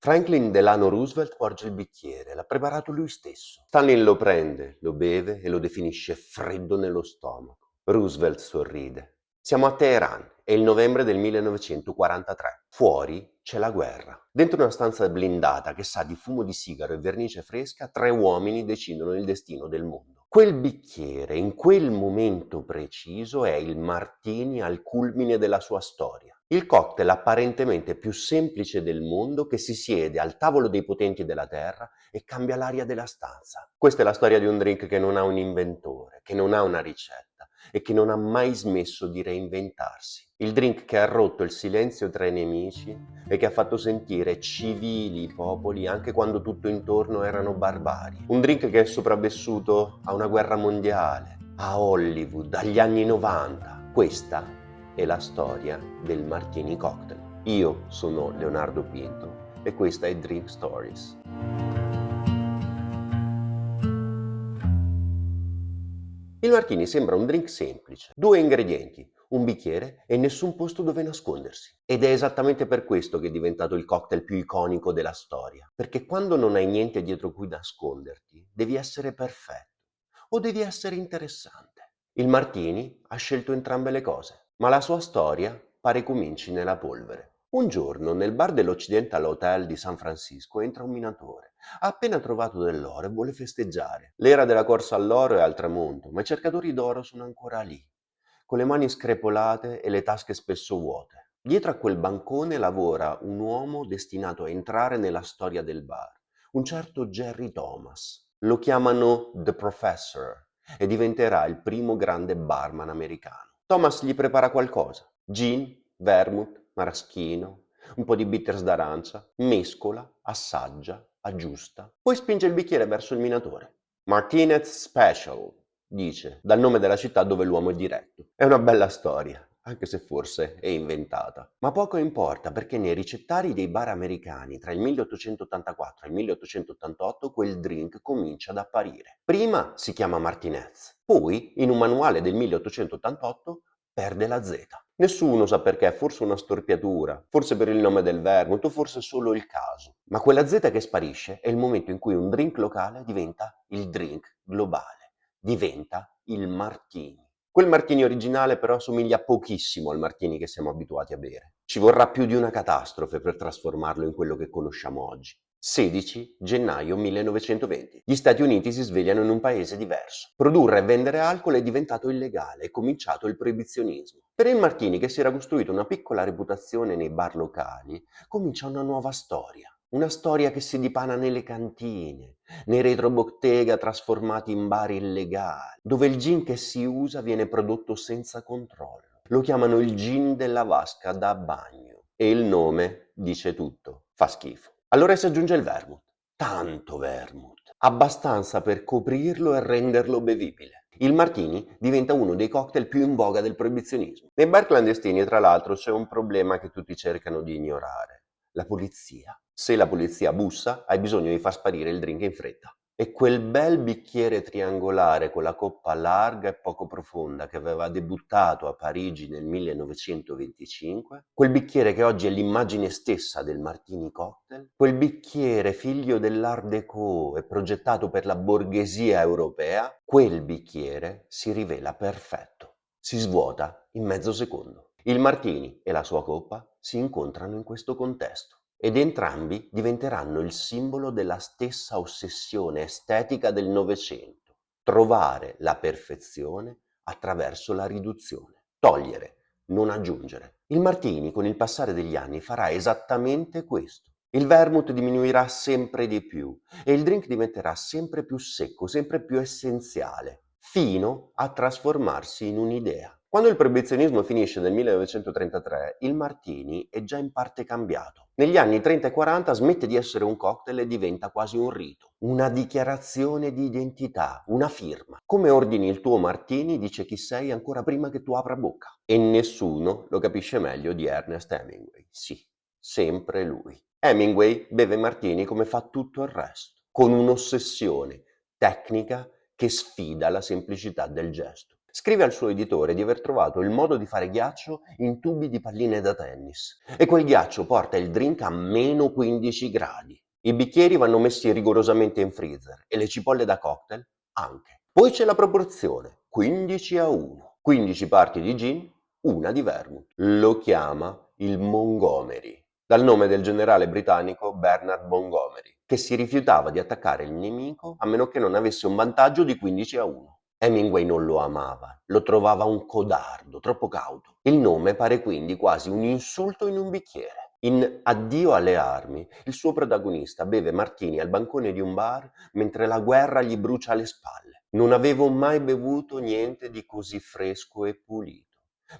Franklin Delano Roosevelt porge il bicchiere, l'ha preparato lui stesso. Stalin lo prende, lo beve e lo definisce freddo nello stomaco. Roosevelt sorride. Siamo a Teheran, è il novembre del 1943. Fuori c'è la guerra. Dentro una stanza blindata che sa di fumo di sigaro e vernice fresca, 3 uomini decidono il destino del mondo. Quel bicchiere, in quel momento preciso, è il martini al culmine della sua storia. Il cocktail apparentemente più semplice del mondo che si siede al tavolo dei potenti della terra e cambia l'aria della stanza. Questa è la storia di un drink che non ha un inventore, che non ha una ricetta e che non ha mai smesso di reinventarsi. Il drink che ha rotto il silenzio tra i nemici e che ha fatto sentire civili i popoli anche quando tutto intorno erano barbari. Un drink che è sopravvissuto a una guerra mondiale, a Hollywood, agli anni 90. Questa è la storia del Martini Cocktail. Io sono Leonardo Pinto e questa è Drink Stories. Il martini sembra un drink semplice, 2 ingredienti, un bicchiere e nessun posto dove nascondersi. Ed è esattamente per questo che è diventato il cocktail più iconico della storia, perché quando non hai niente dietro cui nasconderti, devi essere perfetto o devi essere interessante. Il martini ha scelto entrambe le cose, ma la sua storia pare cominci nella polvere. Un giorno, nel bar dell'Occidental Hotel di San Francisco, entra un minatore. Ha appena trovato dell'oro e vuole festeggiare. L'era della corsa all'oro è al tramonto, ma i cercatori d'oro sono ancora lì, con le mani screpolate e le tasche spesso vuote. Dietro a quel bancone lavora un uomo destinato a entrare nella storia del bar, un certo Jerry Thomas. Lo chiamano The Professor e diventerà il primo grande barman americano. Thomas gli prepara qualcosa: gin, vermouth, maraschino, un po' di bitters d'arancia, mescola, assaggia, aggiusta, poi spinge il bicchiere verso il minatore. Martinez Special, dice, dal nome della città dove l'uomo è diretto. È una bella storia, anche se forse è inventata. Ma poco importa, perché nei ricettari dei bar americani tra il 1884 e il 1888 quel drink comincia ad apparire. Prima si chiama Martinez, poi in un manuale del 1888 perde la Z. Nessuno sa perché, forse una storpiatura, forse per il nome del vermouth o forse solo il caso. Ma quella Z che sparisce è il momento in cui un drink locale diventa il drink globale, diventa il martini. Quel martini originale però somiglia pochissimo al martini che siamo abituati a bere. Ci vorrà più di una catastrofe per trasformarlo in quello che conosciamo oggi. 16 gennaio 1920. Gli Stati Uniti si svegliano in un paese diverso. Produrre e vendere alcol è diventato illegale, è cominciato il proibizionismo. Per il Martini, che si era costruito una piccola reputazione nei bar locali, comincia una nuova storia. Una storia che si dipana nelle cantine, nei retrobottega trasformati in bar illegali, dove il gin che si usa viene prodotto senza controllo. Lo chiamano il gin della vasca da bagno e il nome dice tutto, fa schifo. Allora si aggiunge il vermouth, tanto vermouth, abbastanza per coprirlo e renderlo bevibile. Il martini diventa uno dei cocktail più in voga del proibizionismo. Nei bar clandestini, tra l'altro, c'è un problema che tutti cercano di ignorare: la polizia. Se la polizia bussa, hai bisogno di far sparire il drink in fretta. E quel bel bicchiere triangolare con la coppa larga e poco profonda che aveva debuttato a Parigi nel 1925, quel bicchiere che oggi è l'immagine stessa del martini cocktail, quel bicchiere figlio dell'Art Déco e progettato per la borghesia europea, quel bicchiere si rivela perfetto. Si svuota in mezzo secondo. Il martini e la sua coppa si incontrano in questo contesto ed entrambi diventeranno il simbolo della stessa ossessione estetica del Novecento: trovare la perfezione attraverso la riduzione, togliere, non aggiungere. Il martini con il passare degli anni farà esattamente questo. Il vermouth diminuirà sempre di più e il drink diventerà sempre più secco, sempre più essenziale, fino a trasformarsi in un'idea. Quando il proibizionismo finisce nel 1933, il martini è già in parte cambiato. Negli anni 30 e 40 smette di essere un cocktail e diventa quasi un rito, una dichiarazione di identità, una firma. Come ordini il tuo martini dice chi sei ancora prima che tu apra bocca. E nessuno lo capisce meglio di Ernest Hemingway. Sì, sempre lui. Hemingway beve martini come fa tutto il resto, con un'ossessione tecnica che sfida la semplicità del gesto. Scrive al suo editore di aver trovato il modo di fare ghiaccio in tubi di palline da tennis e quel ghiaccio porta il drink a meno 15 gradi. I bicchieri vanno messi rigorosamente in freezer e le cipolle da cocktail anche. Poi c'è la proporzione, 15 a 1. 15 parti di gin, una di vermouth. Lo chiama il Montgomery, dal nome del generale britannico Bernard Montgomery, che si rifiutava di attaccare il nemico a meno che non avesse un vantaggio di 15 a 1. Hemingway non lo amava, lo trovava un codardo, troppo cauto. Il nome pare quindi quasi un insulto in un bicchiere. In Addio alle armi, il suo protagonista beve martini al bancone di un bar mentre la guerra gli brucia le spalle. Non avevo mai bevuto niente di così fresco e pulito.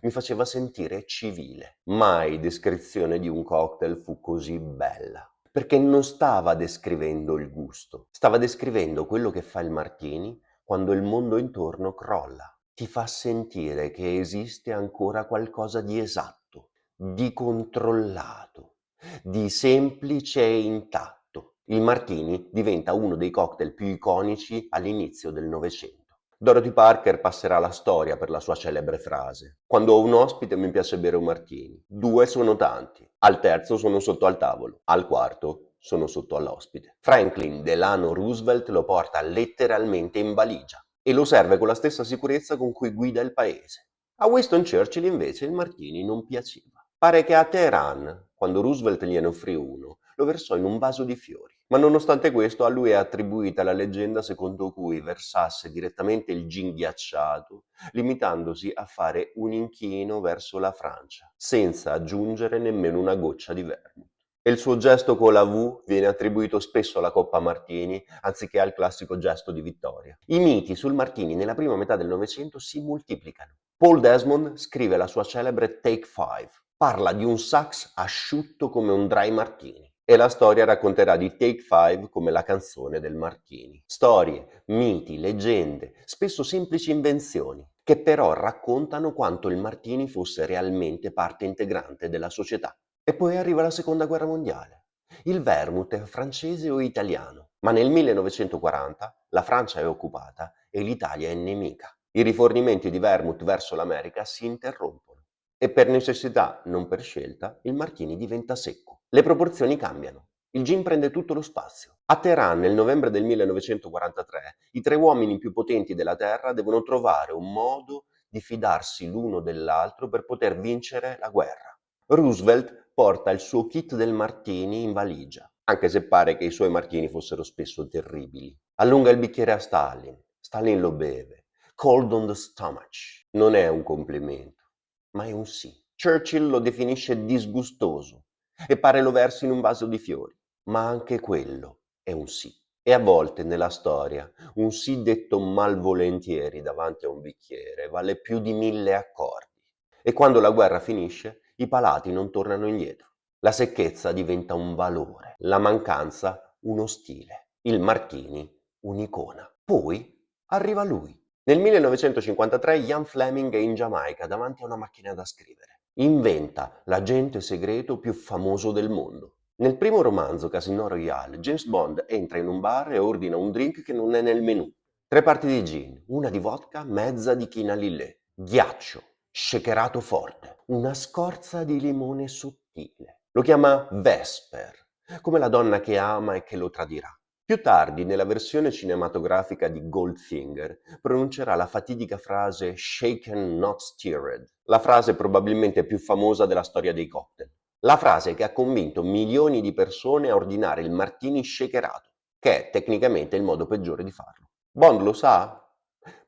Mi faceva sentire civile. Mai descrizione di un cocktail fu così bella. Perché non stava descrivendo il gusto, stava descrivendo quello che fa il martini quando il mondo intorno crolla. Ti fa sentire che esiste ancora qualcosa di esatto, di controllato, di semplice e intatto. Il martini diventa uno dei cocktail più iconici all'inizio del Novecento. Dorothy Parker passerà alla storia per la sua celebre frase: quando ho un ospite mi piace bere un martini, 2 sono tanti, al terzo sono sotto al tavolo, al quarto sono sotto all'ospite. Franklin Delano Roosevelt lo porta letteralmente in valigia e lo serve con la stessa sicurezza con cui guida il paese. A Winston Churchill invece il martini non piaceva. Pare che a Teheran, quando Roosevelt gliene offrì uno, lo versò in un vaso di fiori. Ma nonostante questo a lui è attribuita la leggenda secondo cui versasse direttamente il gin ghiacciato, limitandosi a fare un inchino verso la Francia, senza aggiungere nemmeno una goccia di vermouth. E il suo gesto con la V viene attribuito spesso alla Coppa Martini, anziché al classico gesto di vittoria. I miti sul Martini nella prima metà del Novecento si moltiplicano. Paul Desmond scrive la sua celebre Take Five. Parla di un sax asciutto come un dry martini. E la storia racconterà di Take Five come la canzone del martini. Storie, miti, leggende, spesso semplici invenzioni, che però raccontano quanto il martini fosse realmente parte integrante della società. E poi arriva la seconda guerra mondiale. Il vermouth è francese o italiano, ma nel 1940 la Francia è occupata e l'Italia è nemica. I rifornimenti di vermouth verso l'America si interrompono e per necessità, non per scelta, il martini diventa secco. Le proporzioni cambiano. Il gin prende tutto lo spazio. A Teheran, nel novembre del 1943, i 3 uomini più potenti della Terra devono trovare un modo di fidarsi l'uno dell'altro per poter vincere la guerra. Roosevelt porta il suo kit del martini in valigia, anche se pare che i suoi martini fossero spesso terribili. Allunga il bicchiere a Stalin. Stalin lo beve. Cold on the stomach. Non è un complimento, ma è un sì. Churchill lo definisce disgustoso e pare lo versi in un vaso di fiori, ma anche quello è un sì. E a volte nella storia un sì detto malvolentieri davanti a un bicchiere vale più di 1000 accordi. E quando la guerra finisce, i palati non tornano indietro. La secchezza diventa un valore, la mancanza uno stile, il martini un'icona. Poi arriva lui. Nel 1953 Ian Fleming è in Giamaica davanti a una macchina da scrivere. Inventa l'agente segreto più famoso del mondo. Nel primo romanzo, Casino Royale, James Bond entra in un bar e ordina un drink che non è nel menù. 3 parti di gin, una di vodka, mezza di china lillet, ghiaccio, shakerato forte, una scorza di limone sottile. Lo chiama Vesper, come la donna che ama e che lo tradirà. Più tardi, nella versione cinematografica di Goldfinger, pronuncerà la fatidica frase shaken not stirred, la frase probabilmente più famosa della storia dei cocktail. La frase che ha convinto milioni di persone a ordinare il martini shakerato, che è tecnicamente il modo peggiore di farlo. Bond lo sa?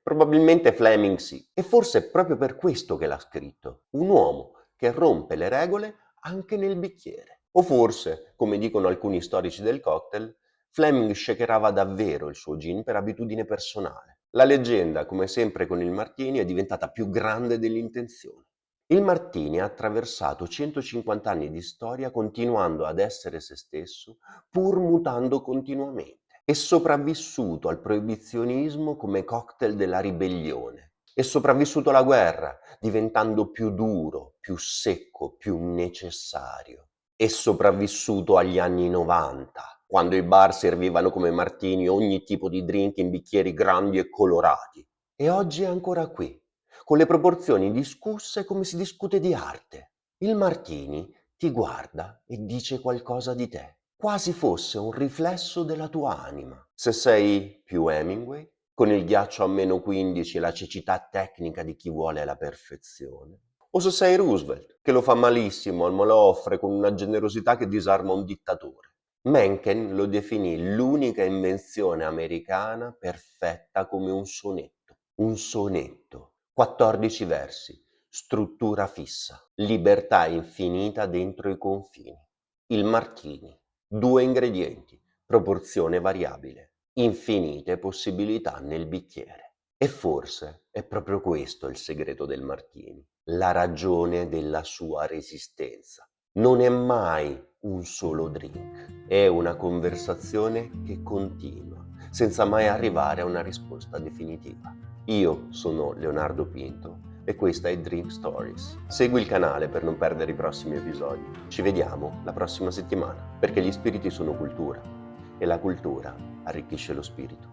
Probabilmente Fleming sì, e forse è proprio per questo che l'ha scritto. Un uomo che rompe le regole anche nel bicchiere. O forse, come dicono alcuni storici del cocktail, Fleming shakerava davvero il suo gin per abitudine personale. La leggenda, come sempre con il martini, è diventata più grande dell'intenzione. Il martini ha attraversato 150 anni di storia continuando ad essere se stesso, pur mutando continuamente. È sopravvissuto al proibizionismo come cocktail della ribellione. È sopravvissuto alla guerra, diventando più duro, più secco, più necessario. È sopravvissuto agli anni 90, quando i bar servivano come martini ogni tipo di drink in bicchieri grandi e colorati. E oggi è ancora qui, con le proporzioni discusse come si discute di arte. Il martini ti guarda e dice qualcosa di te, quasi fosse un riflesso della tua anima. Se sei più Hemingway, con il ghiaccio a -15 e la cecità tecnica di chi vuole la perfezione, o se sei Roosevelt, che lo fa malissimo, ma lo offre con una generosità che disarma un dittatore. Mencken lo definì l'unica invenzione americana perfetta come un sonetto. Un sonetto, 14 versi, struttura fissa, libertà infinita dentro i confini. Il martini, 2 ingredienti, proporzione variabile, infinite possibilità nel bicchiere. E forse è proprio questo il segreto del martini, la ragione della sua resistenza. Non è mai un solo drink, è una conversazione che continua, senza mai arrivare a una risposta definitiva. Io sono Leonardo Pinto e questa è Drink Stories. Segui il canale per non perdere i prossimi episodi. Ci vediamo la prossima settimana, perché gli spiriti sono cultura e la cultura arricchisce lo spirito.